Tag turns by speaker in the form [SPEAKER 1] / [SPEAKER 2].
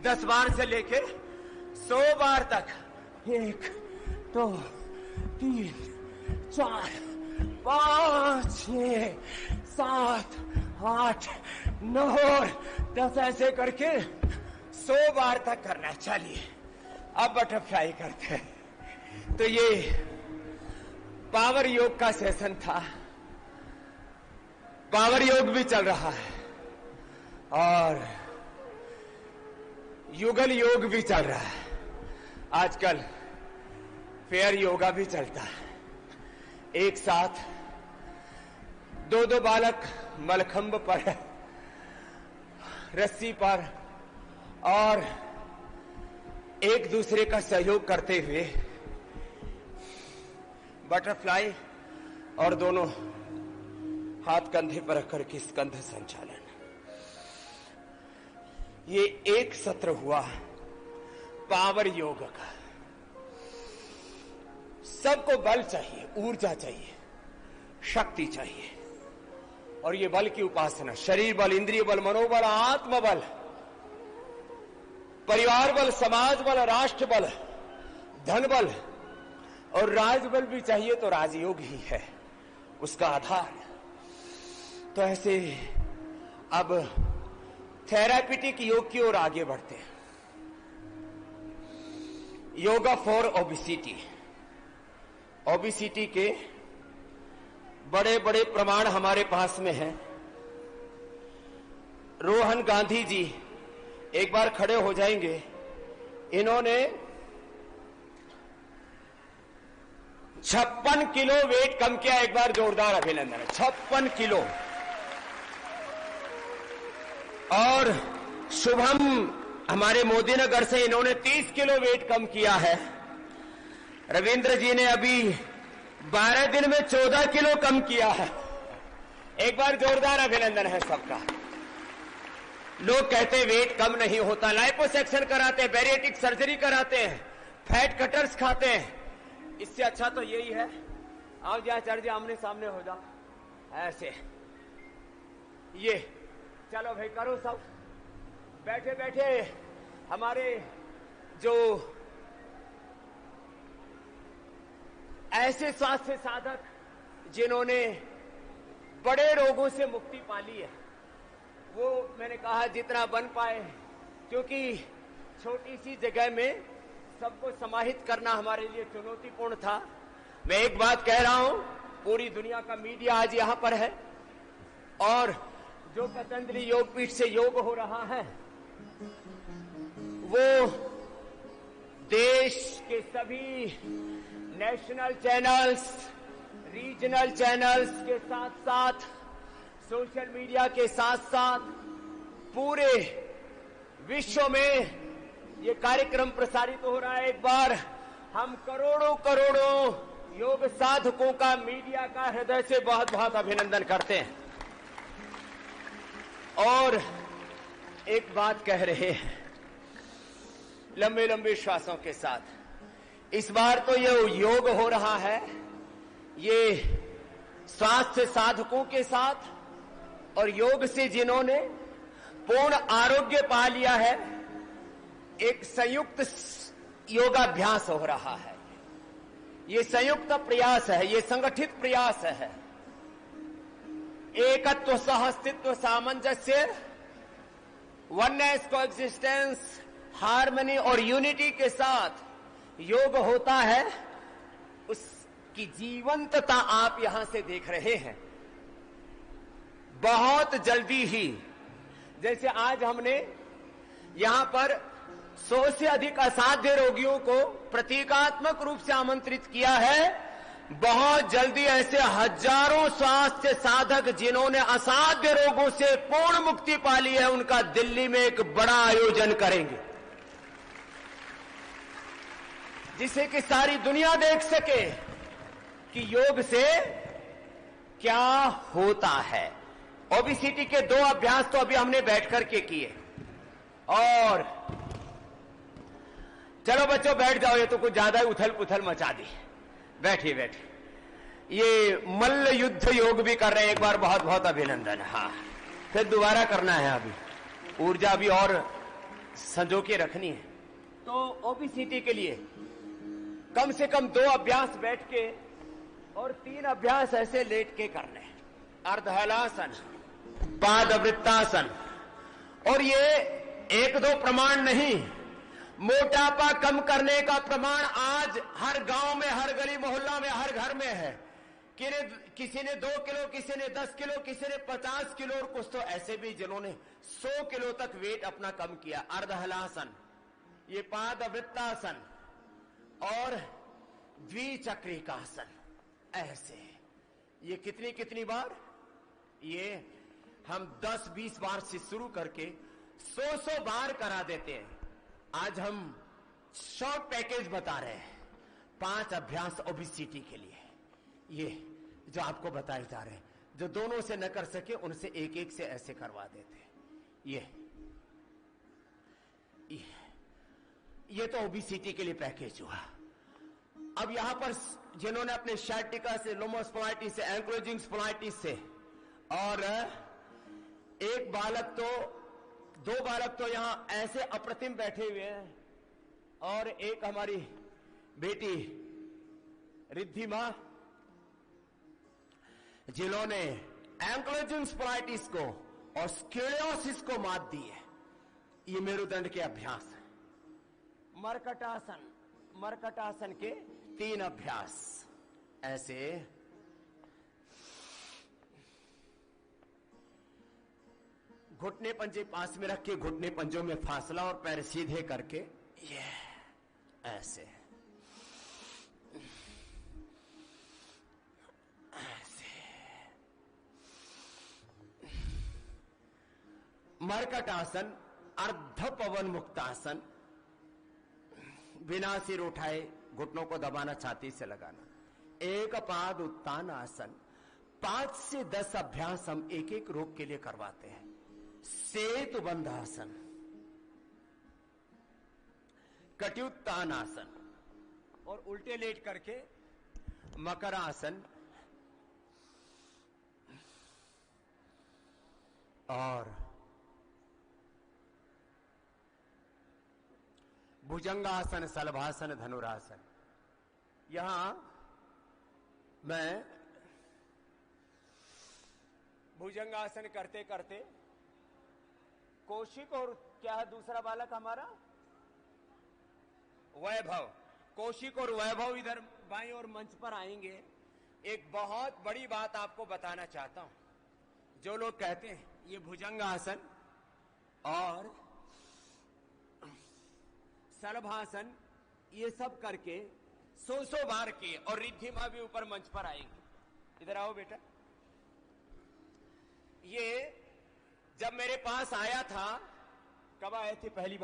[SPEAKER 1] 10 बार से लेके 100 बार तक 1 2 3 4 5 6 7 8 9 10 ऐसे करके 100 बार तक करना। चलिए अब बटरफ्लाई करते हैं। तो ये पावर योग का सेशन था। पावर योग भी चल रहा है और युगल योग भी चल रहा है। आजकल फेयर योगा भी चलता है। एक साथ 2-2 बालक मलखंब पर, रस्सी पर और एक दूसरे का सहयोग करते हुए बटरफ्लाई और दोनों हाथ कंधे पर रखकर के स्कंध संचालन। ये एक सत्र हुआ पावर योग का। सबको बल चाहिए, ऊर्जा चाहिए, शक्ति चाहिए और ये बल की उपासना, शरीर बल, इंद्रिय बल, मनोबल, आत्म बल, परिवार बल, समाज बल, राष्ट्र बल, धन बल और राजबल भी चाहिए तो राजयोग ही है उसका आधार। तो ऐसे अब थेरापिटिक योग की ओर आगे बढ़ते हैं। Yoga for obesity. ओबेसिटी के बड़े बड़े प्रमाण हमारे पास में हैं। रोहन गांधी जी एक बार खड़े हो जाएंगे। इन्होंने 56 किलो वेट कम किया। एक बार जोरदार अभिनंदन। 56 किलो। और शुभम हमारे मोदी नगर से, इन्होंने 30 किलो वेट कम किया है। रविंद्र जी ने अभी 12 दिन में 14 किलो कम किया है। एक बार जोरदार अभिनंदन है सबका। लोग कहते हैं वेट कम नहीं होता, लाइपोसेक्शन कराते हैं, बैरिएट्रिक सर्जरी कराते हैं, फैट कटर्स खाते हैं। इससे अच्छा तो यही है, आओ जहां चढ़ जाओ, आमने सामने हो जाओ। ऐसे ये चलो भाई करो सब। बैठे बैठे हमारे जो ऐसे स्वास्थ्य साधक जिन्होंने बड़े रोगों से मुक्ति पा ली है, वो मैंने कहा जितना बन पाए, क्योंकि छोटी सी जगह में सबको समाहित करना हमारे लिए चुनौतीपूर्ण था। मैं एक बात कह रहा हूं, पूरी दुनिया का मीडिया आज यहां पर है और जो पतंजलि योगपीठ से योग हो रहा है वो देश के सभी नेशनल चैनल्स, रीजनल चैनल्स के साथ साथ सोशल मीडिया के साथ साथ पूरे विश्व में ये कार्यक्रम प्रसारित हो रहा है। एक बार हम करोड़ों करोड़ों योग साधकों का, मीडिया का हृदय से बहुत बहुत अभिनंदन करते हैं। और एक बात कह रहे हैं लंबे लंबे श्वासों के साथ। इस बार तो ये योग हो रहा है, ये स्वास्थ्य साधकों के साथ और योग से जिन्होंने पूर्ण आरोग्य पा लिया है, एक संयुक्त योगाभ्यास हो रहा है। ये संयुक्त प्रयास है, ये संगठित प्रयास है। एकत्व, सहअस्तित्व, सामंजस्य, वननेस, कोएग्जिस्टेंस, हार्मनी और यूनिटी के साथ योग होता है। उसकी जीवंतता आप यहां से देख रहे हैं। बहुत जल्दी ही, जैसे आज हमने यहां पर 100 से अधिक असाध्य रोगियों को प्रतीकात्मक रूप से आमंत्रित किया है, बहुत जल्दी ऐसे हजारों स्वास्थ्य साधक जिन्होंने असाध्य रोगों से पूर्ण मुक्ति पा ली है, उनका दिल्ली में एक बड़ा आयोजन करेंगे, जिसे कि सारी दुनिया देख सके कि योग से क्या होता है। ओबेसिटी के 2 अभ्यास तो अभी हमने बैठ करके किए। और चलो बच्चों बैठ जाओ, ये तो कुछ ज्यादा ही उथल पुथल मचा दी। बैठिए बैठिए। ये मल्ल युद्ध योग भी कर रहे हैं। एक बार बहुत बहुत अभिनंदन। हाँ, फिर दोबारा करना है। अभी ऊर्जा भी और संजो के रखनी है। तो ओबेसिटी के लिए कम से कम 2 अभ्यास बैठ के और 3 अभ्यास ऐसे लेट के करने। अर्धहलासन, पादवृत्तासन। और ये 1-2 प्रमाण नहीं, मोटापा कम करने का प्रमाण आज हर गांव में, हर गली मोहल्ला में, हर घर में है। किसी ने 2 किलो, किसी ने 10 किलो, किसी ने 50 किलो और कुछ तो ऐसे भी जिन्होंने 100 किलो तक वेट अपना कम किया। अर्धहलासन, ये पादवृत्तासन और द्विचक्रिकासन। ऐसे ये कितनी बार? ये हम 10-20 बार से शुरू करके 100 बार करा देते हैं। आज हम शॉर्ट पैकेज बता रहे हैं, 5 अभ्यास ओबेसिटी के लिए। ये जो आपको बताए जा रहे हैं, जो दोनों से न कर सके उनसे एक से ऐसे करवा देते हैं। ये तो ओबेसिटी के लिए पैकेज हुआ। अब यहां पर जिन्होंने अपने sciatica से, लोमोस्पोलाइटिस से, एंक्लोजिंग स्पोलाइटिस से, और 2 बालक तो यहां ऐसे अप्रतिम बैठे हुए हैं, और एक हमारी बेटी रिद्धि मां, जिन्होंने एंक्लोजिंग स्पोलाइटिस को और स्क्लेरोसिस को मात दी है। ये मेरुदंड के अभ्यास है। मरकटासन के 3 अभ्यास ऐसे। घुटने पंजे पास में रख के, घुटने पंजों में फासला और पैर सीधे करके, ये ऐसे मरकटासन, अर्ध पवन मुक्तासन। बिना सिर उठाए घुटनों को दबाना, छाती से लगाना। एक पाद उत्तान आसन। 5 से 10 अभ्यास हम एक रोग के लिए करवाते हैं। सेतु बंधासन, कट्युत्तान आसन, और उल्टे लेट करके मकरासन, और भुजंगासन, सलभासन, धनुरासन। यहां मैं भुजंगासन करते करते कौशिक, और क्या है दूसरा बालक हमारा, वैभव। कौशिक और वैभव इधर बाईं और मंच पर आएंगे। एक बहुत बड़ी बात आपको बताना चाहता हूं। जो लोग कहते हैं ये भुजंगासन और सलभासन ये सब करके 100 बार किए, और रिद्धि मां भी ऊपर मंच पर आएंगे। इधर आओ बेटा। ये जब मेरे पास आया था, कब आए थे पहली बार?